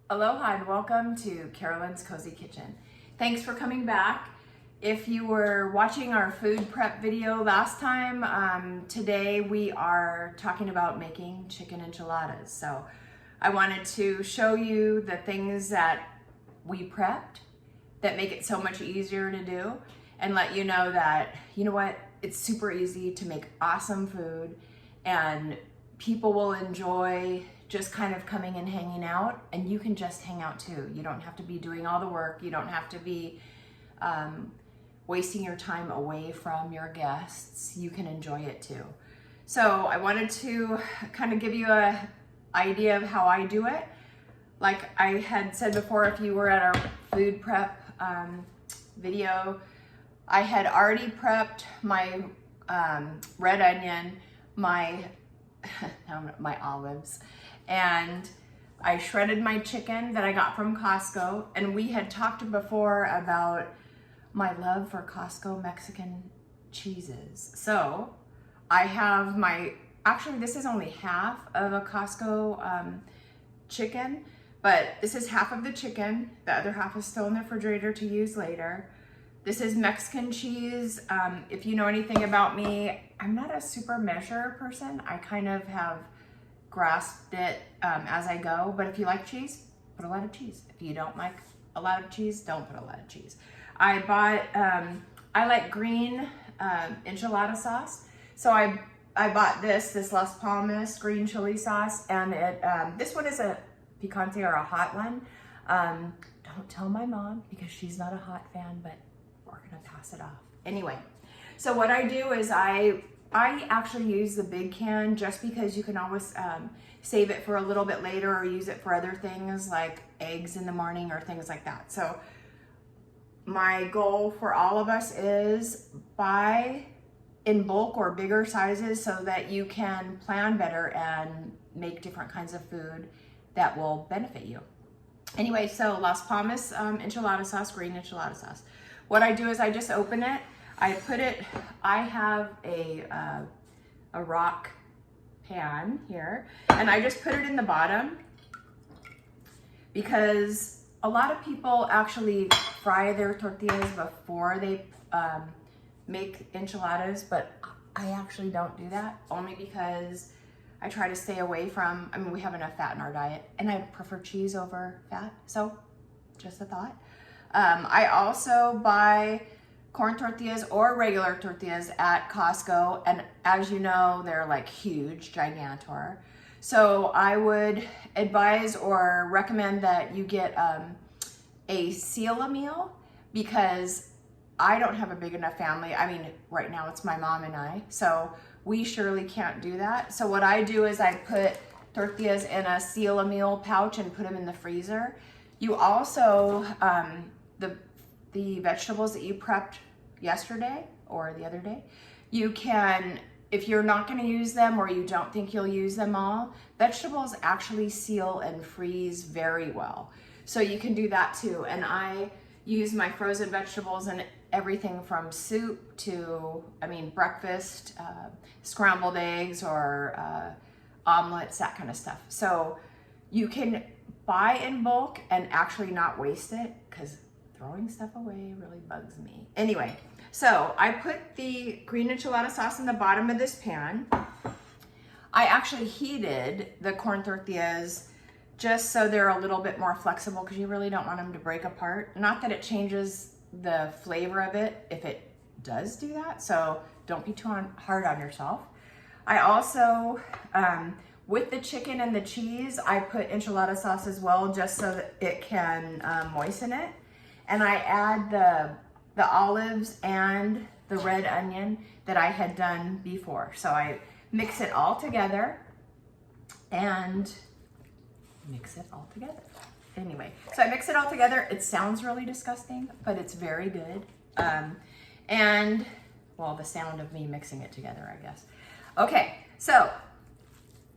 Aloha and welcome to Carolyn's Cozy Kitchen. Thanks for coming back. If you were watching our food prep video last time, today we are talking about making chicken enchiladas. So I wanted to show you the things that we prepped that make it so much easier to do and let you know that, you know what, it's super easy to make awesome food and people will enjoy just kind of coming and hanging out, and you can just hang out too. You don't have to be doing all the work. You don't have to be wasting your time away from your guests. You can enjoy it too. So I wanted to kind of give you an idea of how I do it. Like I had said before, if you were at our food prep video, I had already prepped my red onion, my olives, and I shredded my chicken that I got from Costco. And we had talked before about my love for Costco Mexican cheeses. So I have actually this is only half of a Costco chicken, but this is half of the chicken. The other half is still in the refrigerator to use later. This is Mexican cheese. If you know anything about me, I'm not a super measure person. I kind of have grasped it as I go, but if you like cheese, put a lot of cheese. If you don't like a lot of cheese, don't put a lot of cheese. I bought, I like green enchilada sauce. So I bought this Las Palmas green chili sauce, and this one is a picante or a hot one. Don't tell my mom because she's not a hot fan, but we're gonna pass it off. Anyway, so what I do is I actually use the big can just because you can always save it for a little bit later or use it for other things like eggs in the morning or things like that. So my goal for all of us is buy in bulk or bigger sizes so that you can plan better and make different kinds of food that will benefit you. Anyway, so Las Palmas enchilada sauce, green enchilada sauce. What I do is I just open it. I have a rock pan here, and I just put it in the bottom because a lot of people actually fry their tortillas before they make enchiladas, but I actually don't do that, only because I try to stay away from, we have enough fat in our diet, and I prefer cheese over fat, so just a thought. I also buy corn tortillas or regular tortillas at Costco, and as you know, they're like huge, gigantor. So I would advise or recommend that you get a seal-a-meal because I don't have a big enough family. Right now it's my mom and I, so we surely can't do that. So what I do is I put tortillas in a seal-a-meal pouch and put them in the freezer. You also, the vegetables that you prepped yesterday or the other day, you can, if you're not going to use them or you don't think you'll use them all, vegetables actually seal and freeze very well. So you can do that too. And I use my frozen vegetables in everything from soup to, breakfast, scrambled eggs or omelets, that kind of stuff. So you can buy in bulk and actually not waste it because throwing stuff away really bugs me. Anyway, so I put the green enchilada sauce in the bottom of this pan. I actually heated the corn tortillas just so they're a little bit more flexible because you really don't want them to break apart. Not that it changes the flavor of it if it does do that, so don't be too hard on yourself. I also, with the chicken and the cheese, I put enchilada sauce as well just so that it can moisten it. And I add the olives and the red onion that I had done before. So I mix it all together and mix it all together. Anyway, so I mix it all together. It sounds really disgusting, but it's very good. And, well, the sound of me mixing it together, I guess. Okay, so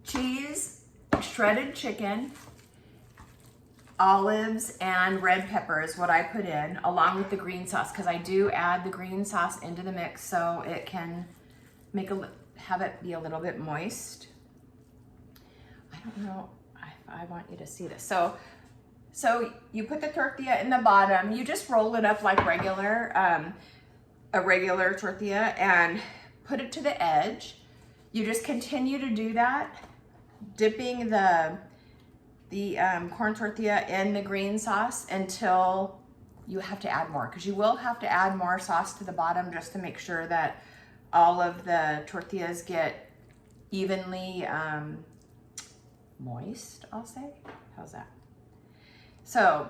cheese, shredded chicken, olives, and red pepper is what I put in, along with the green sauce, because I do add the green sauce into the mix so it can have it be a little bit moist. I don't know if I want you to see this. So So you put the tortilla in the bottom, you just roll it up like a regular tortilla and put it to the edge. You just continue to do that, dipping the corn tortilla in the green sauce until you have to add more, because you will have to add more sauce to the bottom just to make sure that all of the tortillas get evenly moist, I'll say. How's that? So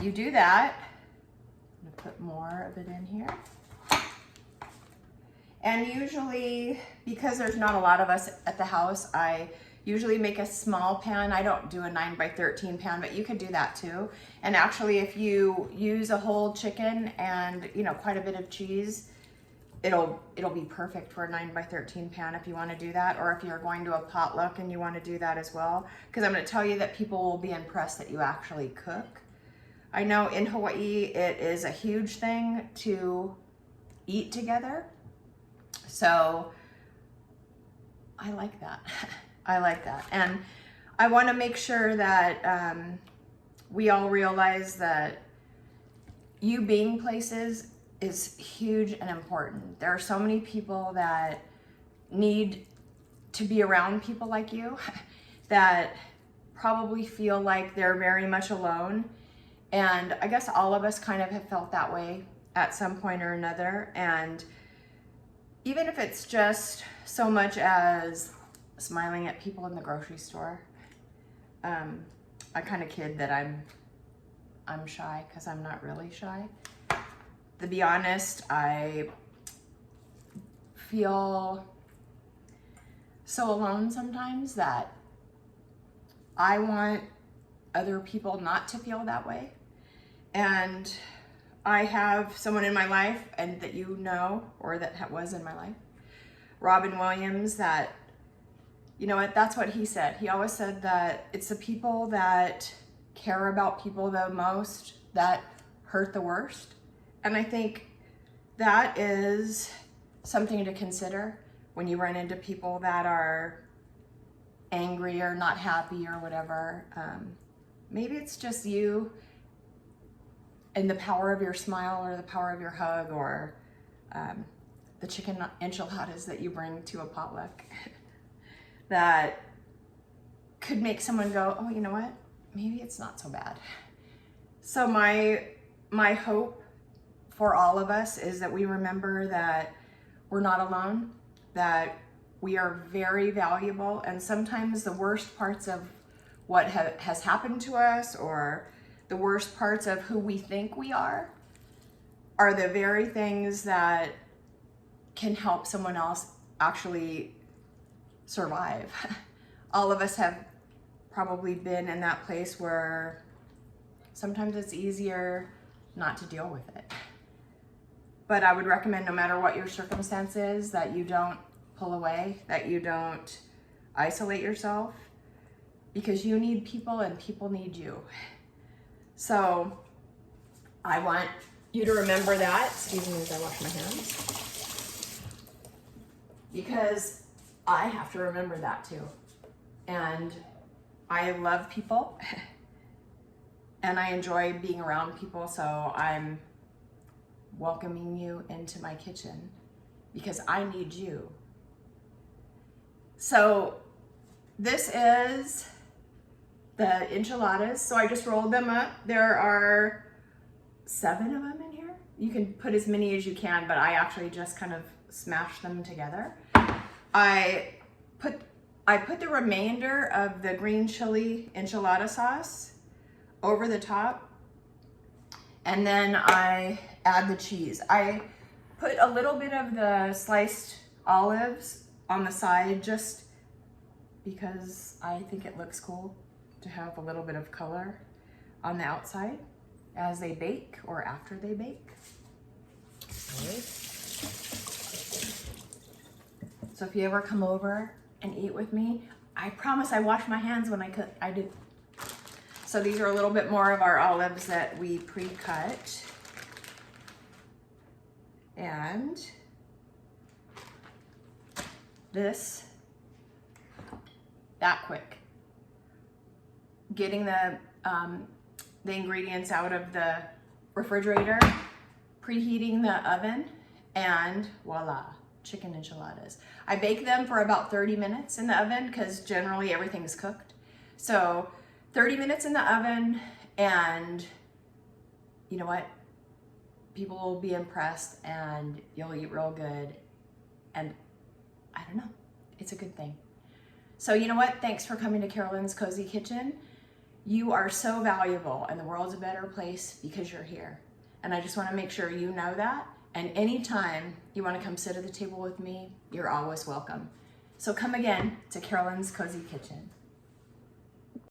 you do that. I'm gonna put more of it in here. And usually, because there's not a lot of us at the house, I usually make a small pan. I don't do a 9x13 pan, but you could do that too. And actually, if you use a whole chicken and, you know, quite a bit of cheese, it'll be perfect for a 9x13 pan if you want to do that, or if you're going to a potluck and you want to do that as well. Because I'm going to tell you that people will be impressed that you actually cook. I know in Hawaii it is a huge thing to eat together. So I like that. I like that. And I want to make sure that we all realize that you being places is huge and important. There are so many people that need to be around people like you that probably feel like they're very much alone. And I guess all of us kind of have felt that way at some point or another. And even if it's just so much as smiling at people in the grocery store, I kind of kid that I'm shy, because I'm not really shy. To be honest, I feel so alone sometimes that I want other people not to feel that way. And I have someone in my life, and that you know, or that was in my life, Robin Williams, that, you know what, that's what he said. He always said that it's the people that care about people the most that hurt the worst. And I think that is something to consider when you run into people that are angry or not happy or whatever. Maybe it's just you and the power of your smile, or the power of your hug, or the chicken enchiladas that you bring to a potluck that could make someone go, oh, you know what? Maybe it's not so bad. So my hope for all of us is that we remember that we're not alone, that we are very valuable, and sometimes the worst parts of what has happened to us, or the worst parts of who we think we are the very things that can help someone else actually survive. All of us have probably been in that place where sometimes it's easier not to deal with it. But I would recommend, no matter what your circumstances, that you don't pull away, that you don't isolate yourself, because you need people and people need you. So I want you to remember that. Excuse me as I wash my hands, because I have to remember that too. And I love people and I enjoy being around people, so I'm welcoming you into my kitchen because I need you. So this is the enchiladas. So I just rolled them up. There are 7 of them in here. You can put as many as you can, but I actually just kind of smashed them together. I put the remainder of the green chili enchilada sauce over the top, and then I add the cheese. I put a little bit of the sliced olives on the side just because I think it looks cool to have a little bit of color on the outside as they bake or after they bake. Okay. So if you ever come over and eat with me, I promise I wash my hands when I cook. I do. So these are a little bit more of our olives that we pre-cut. And this, that quick. getting the ingredients out of the refrigerator, preheating the oven, and voila, chicken enchiladas. I bake them for about 30 minutes in the oven because generally everything's cooked. So 30 minutes in the oven, and you know what? People will be impressed and you'll eat real good. And I don't know, it's a good thing. So you know what? Thanks for coming to Carolyn's Cozy Kitchen. You are so valuable and the world's a better place because you're here. And I just want to make sure you know that. And anytime you want to come sit at the table with me, you're always welcome. So come again to Carolyn's Cozy Kitchen.